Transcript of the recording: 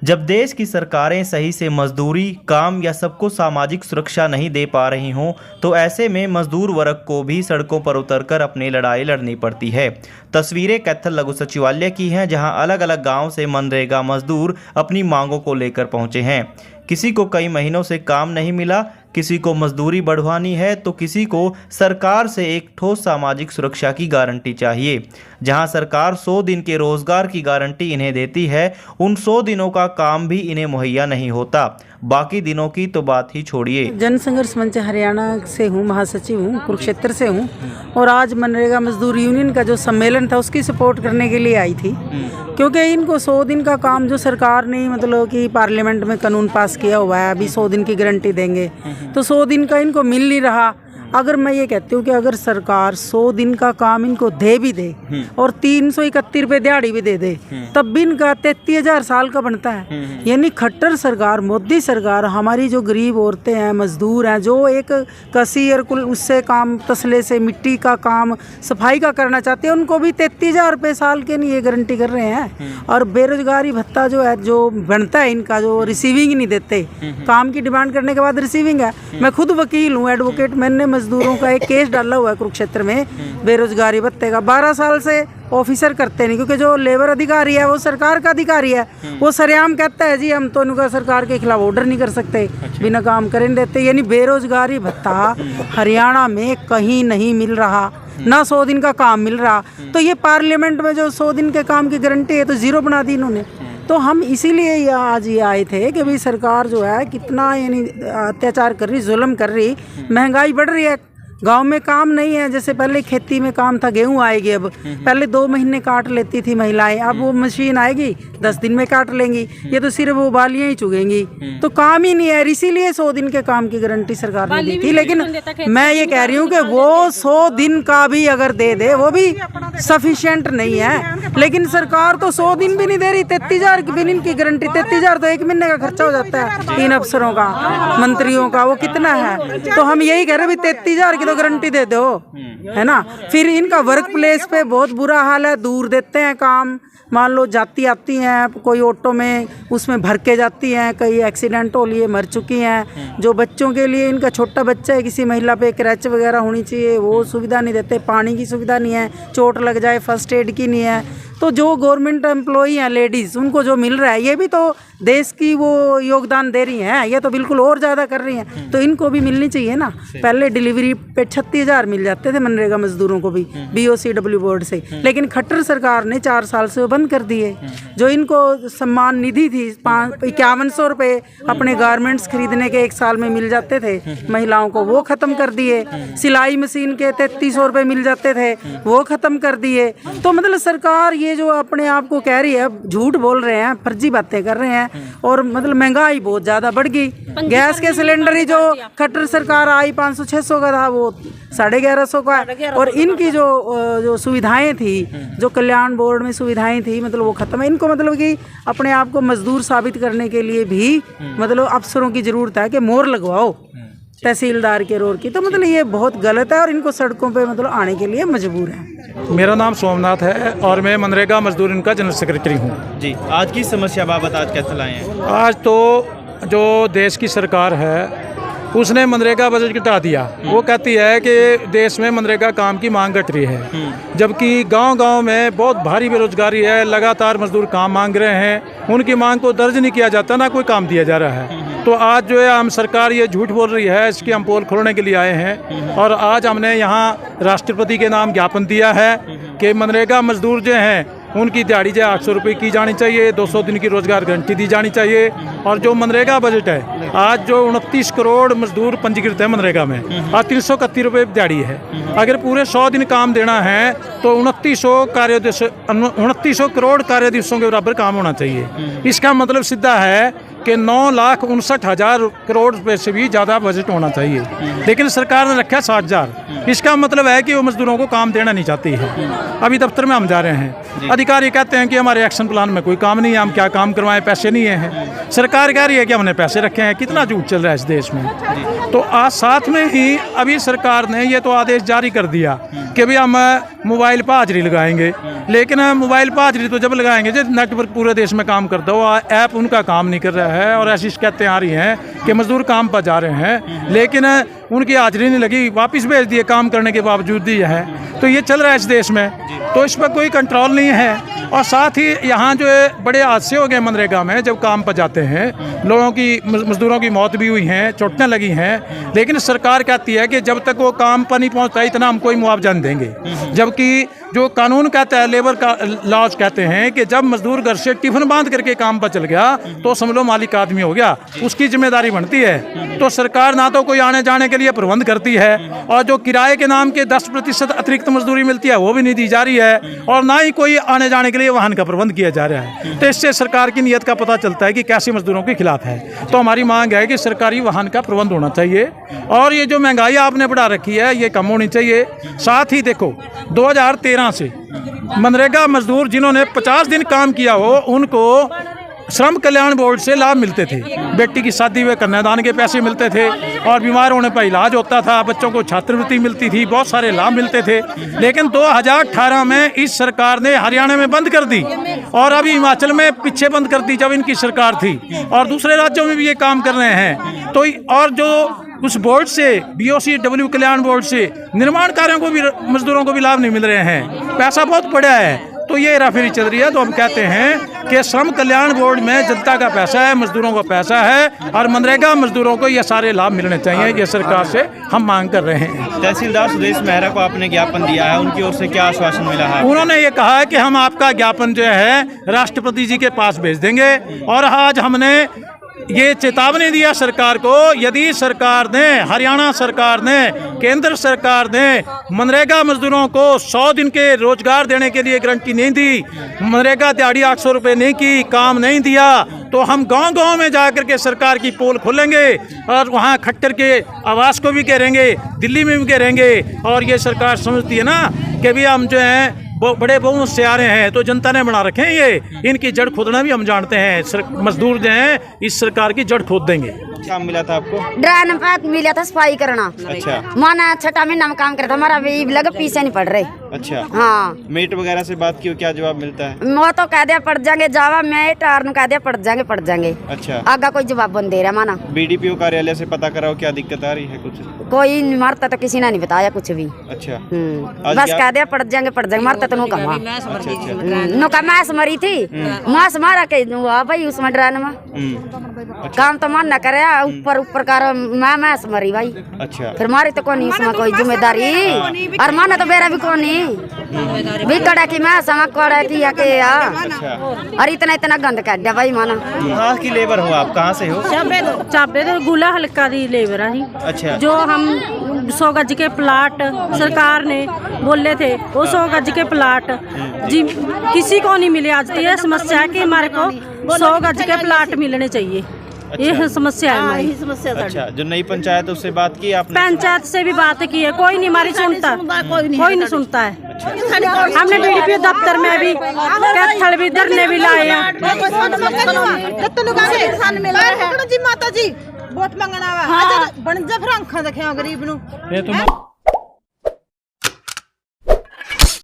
जब देश की सरकारें सही से मजदूरी, काम या सबको सामाजिक सुरक्षा नहीं दे पा रही हों, तो ऐसे में मजदूर वर्ग को भी सड़कों पर उतरकर अपनी लड़ाई लड़नी पड़ती है। तस्वीरें कैथल लघु सचिवालय की हैं, जहां अलग अलग गांव से मनरेगा मजदूर अपनी मांगों को लेकर पहुंचे हैं। किसी को कई महीनों से काम नहीं मिला, किसी को मजदूरी बढ़वानी है, तो किसी को सरकार से एक ठोस सामाजिक सुरक्षा की गारंटी चाहिए। जहां सरकार 100 दिन के रोजगार की गारंटी इन्हें देती है, उन 100 दिनों का काम भी इन्हें मुहैया नहीं होता। बाकी दिनों की तो बात ही छोड़िए। जन संघर्ष मंच हरियाणा से हूँ, महासचिव हूँ, कुरुक्षेत्र से हूँ और आज मनरेगा मजदूर यूनियन का जो सम्मेलन था उसकी सपोर्ट करने के लिए आई थी, क्योंकि इनको 100 दिन का काम जो सरकार ने मतलब कि पार्लियामेंट में कानून पास किया हुआ है, अभी 100 दिन की गारंटी देंगे, तो 100 दिन का इनको मिल नहीं रहा। अगर मैं ये कहती हूँ कि अगर सरकार 100 दिन का काम इनको दे भी दे और 331 रुपये दिहाड़ी भी दे दे, तब भी इनका 33,000 साल का बनता है। यानी खट्टर सरकार, मोदी सरकार हमारी जो गरीब औरतें हैं, मजदूर हैं, जो एक कसी और कुल उससे काम, तसले से मिट्टी का काम, सफाई का करना चाहते हैं, उनको भी 33,000 रुपये साल के नहीं ये गारंटी कर रहे हैं। और बेरोजगारी भत्ता जो है, जो बनता है इनका, जो रिसीविंग नहीं देते, काम की डिमांड करने के बाद रिसीविंग है। मैं खुद वकील हूँ, एडवोकेट, मैंने मजदूरों का एक केस डाला हुआ है कुरुक्षेत्र में बेरोजगारी भत्ते का। 12 साल से ऑफिसर करते नहीं, क्योंकि जो लेबर अधिकारी है वो सरकार का अधिकारी है, वो सरेआम कहता है जी हम तो उनका सरकार के खिलाफ ऑर्डर नहीं कर सकते, बिना काम करें देते। यानी बेरोजगारी भत्ता हरियाणा में कहीं नहीं मिल रहा, ना 100 दिन का काम मिल रहा। तो ये पार्लियामेंट में जो 100 दिन के काम की गारंटी है तो जीरो बना दी इन्होंने। तो हम इसीलिए आज ये आए थे कि भाई सरकार जो है कितना यानी अत्याचार कर रही, जुल्म कर रही, महंगाई बढ़ रही है, गांव में काम नहीं है। जैसे पहले खेती में काम था, गेहूं आएगी, अब पहले 2 महीने काट लेती थी महिलाएं, अब वो मशीन आएगी 10 दिन में काट लेंगी, ये तो सिर्फ वो बालियां ही चुगेंगी, तो काम ही नहीं है। इसीलिए 100 दिन के काम की गारंटी सरकार ने दी थी। लेकिन मैं ये कह रही हूँ कि वो 100 दिन का भी अगर दे दे, वो भी सफिशिएंट नहीं है। लेकिन सरकार तो 100 दिन भी नहीं दे रही, 33,000 दिन की गारंटी। 33,000 तो 1 महीने का खर्चा हो जाता है 3 अफसरों का, मंत्रियों का, वो कितना है। तो हम यही कह रहे हैं, 33,000 की गारंटी दे दो, है ना। फिर इनका वर्क प्लेस पे बहुत बुरा हाल है, दूर देते हैं काम। मान लो जाती आती हैं, कोई ऑटो में उसमें भर के जाती हैं, कई एक्सीडेंट हो लिए, मर चुकी हैं। जो बच्चों के लिए, इनका छोटा बच्चा है, किसी महिला पे क्रैच वगैरह होनी चाहिए, वो सुविधा नहीं देते। पानी की सुविधा नहीं है, चोट लग जाए फर्स्ट एड की नहीं है। तो जो गवर्नमेंट एम्प्लॉई हैं लेडीज़, उनको जो मिल रहा है, ये भी तो देश की वो योगदान दे रही हैं, ये तो बिल्कुल और ज़्यादा कर रही हैं, तो इनको भी मिलनी चाहिए ना। पहले डिलीवरी पे 36,000 मिल जाते थे मनरेगा मजदूरों को भी BOCW बोर्ड से, लेकिन खट्टर सरकार ने 4 साल से वो बंद कर दिए। जो इनको सम्मान निधि थी 5100 रुपये अपने गारमेंट्स खरीदने के 1 साल में मिल जाते थे महिलाओं को, वो ख़त्म कर दिए। सिलाई मशीन के 3300 रुपये मिल जाते थे, वो ख़त्म कर दिए। तो मतलब सरकार ये जो अपने आप को कह रही है, झूठ बोल रहे हैं, फर्जी बातें कर रहे हैं, और मतलब महंगाई बहुत ज़्यादा बढ़ गई। गैस के सिलेंडर ही जो खट्टर सरकार आई 500-600 का था, वो 1150 का है। और इनकी जो सुविधाएं थी, जो कल्याण बोर्ड में सुविधाएं थी, मतलब वो खत्म है। इनको मतलब कि अपने आप को मजदूर साबित करने के लिए भी मतलब अफसरों की ज़रूरत है कि मोहर लगवाओ तहसीलदार के रोड की। तो मतलब ये बहुत गलत है और इनको सड़कों पे मतलब आने के लिए मजबूर है। मेरा नाम सोमनाथ है और मैं मनरेगा मजदूर इनका जनरल सेक्रेटरी हूँ जी। आज की समस्या बाबत आज कैथल आए हैं? आज तो जो देश की सरकार है उसने मनरेगा बजट घटा दिया। वो कहती है कि देश में मनरेगा काम की मांग घट रही है, जबकि गांव-गांव में बहुत भारी बेरोजगारी है, लगातार मजदूर काम मांग रहे हैं, उनकी मांग को दर्ज नहीं किया जाता, ना कोई काम दिया जा रहा है। तो आज जो है हम सरकार ये झूठ बोल रही है, इसकी हम पोल खोलने के लिए आए हैं। और आज हमने यहाँ राष्ट्रपति के नाम ज्ञापन दिया है कि मनरेगा मजदूर जो हैं उनकी दिहाड़ी जो 800 रुपये की जानी चाहिए, 200 दिन की रोजगार गारंटी दी जानी चाहिए। और जो मनरेगा बजट है, आज जो 29 करोड़ मजदूर पंजीकृत है मनरेगा में, आज 331 रुपये दिहाड़ी है। अगर पूरे 100 दिन काम देना है तो 2900 करोड़ कार्य दिवसों के बराबर काम होना चाहिए। इसका मतलब सीधा है कि 9,59,000 करोड़ रुपए से भी ज़्यादा बजट होना चाहिए, लेकिन सरकार ने रखा 60,000। इसका मतलब है कि वो मजदूरों को काम देना नहीं चाहती है। अभी दफ्तर में हम जा रहे हैं, अधिकारी कहते हैं कि हमारे एक्शन प्लान में कोई काम नहीं है, हम क्या काम करवाएं, पैसे नहीं है। सरकार कह रही है कि हमने पैसे रखे हैं। कितना झूठ चल रहा है इस देश में। तो आज साथ में ही अभी सरकार ने ये तो आदेश जारी कर दिया कि भाई हम मोबाइल पर हाजिरी लगाएंगे, लेकिन मोबाइल पर हाजिरी तो जब लगाएंगे जब नेटवर्क पूरे देश में काम करता हो, ऐप उनका काम नहीं कर रहा है और ऐसी शिकायतें आ रही हैं कि मजदूर काम पर जा रहे हैं लेकिन उनकी हाजिरी नहीं लगी, वापस भेज दिए काम करने के बावजूद ही है। तो ये चल रहा है इस देश में, तो इस पर कोई कंट्रोल नहीं है। और साथ ही यहाँ जो है बड़े हादसे हो गए मनरेगा में, जब काम पर जाते हैं लोगों की, मजदूरों की मौत भी हुई हैं, चोटें लगी हैं, लेकिन सरकार कहती है कि जब तक वो काम पर नहीं पहुँचता इतना हम कोई मुआवजा नहीं देंगे। जबकि जो कानून कहता है, लेबर का लॉज कहते हैं कि जब मजदूर घर से टिफिन बांध करके काम पर चल गया तो समझ लो मालिक आदमी हो गया, उसकी जिम्मेदारी बनती है। तो सरकार ना तो कोई आने जाने के लिए प्रबंध करती है और जो किराए के नाम के 10% अतिरिक्त मजदूरी मिलती है वो भी नहीं दी जा रही है, और ना ही कोई आने जाने के लिए वाहन का प्रबंध किया जा रहा है। तो इससे सरकार की नीयत का पता चलता है कि कैसे मजदूरों के खिलाफ है। तो हमारी मांग है कि सरकारी वाहन का प्रबंध होना चाहिए और ये जो महंगाई आपने बढ़ा रखी है ये कम होनी चाहिए। साथ ही देखो 2013 से मनरेगा मजदूर जिन्होंने 50 दिन काम किया हो उनको श्रम कल्याण बोर्ड से लाभ मिलते थे। बेटी की शादी में कन्यादान के पैसे मिलते थे और बीमार होने पर इलाज होता था, बच्चों को छात्रवृत्ति मिलती थी, बहुत सारे लाभ मिलते थे। लेकिन 2018 में इस सरकार ने हरियाणा में बंद कर दी और अभी हिमाचल में पीछे बंद कर दी जब इनकी सरकार थी, और दूसरे राज्यों में भी ये काम कर रहे हैं। तो और जो उस बोर्ड से BOCW कल्याण बोर्ड से निर्माण कार्यों को भी मजदूरों को भी लाभ नहीं मिल रहे हैं, पैसा बहुत बड़ा है। तो ये हेराफेरी चल रही है। तो हम कहते हैं कि श्रम कल्याण बोर्ड में जनता का पैसा है, मजदूरों का पैसा है, और मनरेगा मजदूरों को ये सारे लाभ मिलने चाहिए। ये सरकार से हम मांग कर रहे हैं। तहसीलदार सुदेश मेहरा को आपने ज्ञापन दिया है, उनकी ओर से क्या आश्वासन मिला है? उन्होंने ये कहा है कि हम आपका ज्ञापन जो है राष्ट्रपति जी के पास भेज देंगे, और आज हमने ये चेतावनी दिया सरकार को, यदि सरकार ने, हरियाणा सरकार ने, केंद्र सरकार ने मनरेगा मजदूरों को 100 दिन के रोजगार देने के लिए गारंटी नहीं दी, मनरेगा दिहाड़ी 800 रुपये नहीं की, काम नहीं दिया, तो हम गांव-गांव में जाकर के सरकार की पोल खोलेंगे और वहां खट्टर के आवास को भी घेरेंगे, दिल्ली में भी घेरेंगे। और ये सरकार समझती है ना कि भी हम जो हैं बड़े बहुमत से आ रहे हैं, तो जनता ने बना रखे हैं ये, इनकी जड़ खोदना भी हम जानते हैं। मजदूर जो हैं इस सरकार की जड़ खोद देंगे। काम मिला था आपको? ड्रान पात मिला था सफाई करना। अच्छा। माना 6 महीना में काम करता, हमारा भी लग पीछे नहीं पड़ रहे। अच्छा। हाँ, मेट वगैरह से बात की, क्या जवाब मिलता है? वो तो कह दिया पड़ जाएंगे, जावा मेट और कह दिया पड़ जाएंगे। अच्छा। आगा कोई जवाब बन दे रहा माना। BDPO कार्यालय से पता कराओ क्या दिक्कत आ रही है? कुछ कोई नहीं मारता, तो किसी ने नहीं बताया कुछ भी। अच्छा। बस कह दिया पड़ जाएंगे, मारता तो नो कमा मैस मरी थी, मास मारा के भाई उसमें ड्रान में काम तो मन न करे, ऊपर कर मैस मरी भाई। अच्छा। फिर मारी तो कौन उसमें कोई जिम्मेदारी, और माना तो बेरा भी कौन भी कड़ा की मैं समा कड़ा की या के या। और इतना गंद कर दिया भाई माना। कहाँ की लेबर हो आप? कहाँ से हो? चाबे तो गुला हल्का दी लेबर है। अच्छा। जो हम 100 गज के प्लाट सरकार ने बोले थे, वो 100 गज के प्लाट जी किसी को नहीं मिले। आज तो ये समस्या है कि हमारे को 100 गज के प्लाट मिलने चाहिए। अच्छा। ये समस्या है हमारी। अच्छा। जो नई पंचायत उससे बात की आपने? पंचायत से भी बात की है, कोई नहीं हमारी सुनता, कोई नहीं सुनता है। हमने BDPO दफ्तर में भी कैथल भी धरने भी लाए हैं। माता जी बहुत मंगना वा बन जा फिर आंखा देखे गरीब नु।